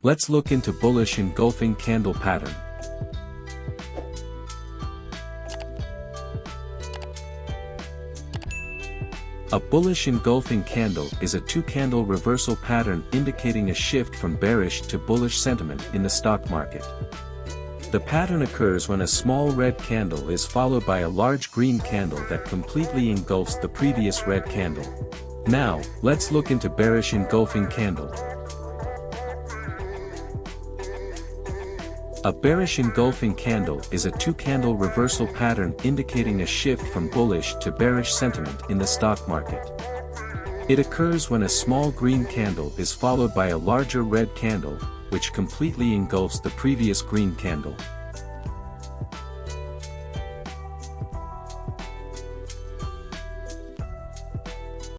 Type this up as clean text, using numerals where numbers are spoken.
Let's look into bullish engulfing candle pattern. A bullish engulfing candle is a two-candle reversal pattern indicating a shift from bearish to bullish sentiment in the stock market. The pattern occurs when a small red candle is followed by a large green candle that completely engulfs the previous red candle. Now, let's look into bearish engulfing candle. A bearish engulfing candle is a two-candle reversal pattern indicating a shift from bullish to bearish sentiment in the stock market. It occurs when a small green candle is followed by a larger red candle, which completely engulfs the previous green candle.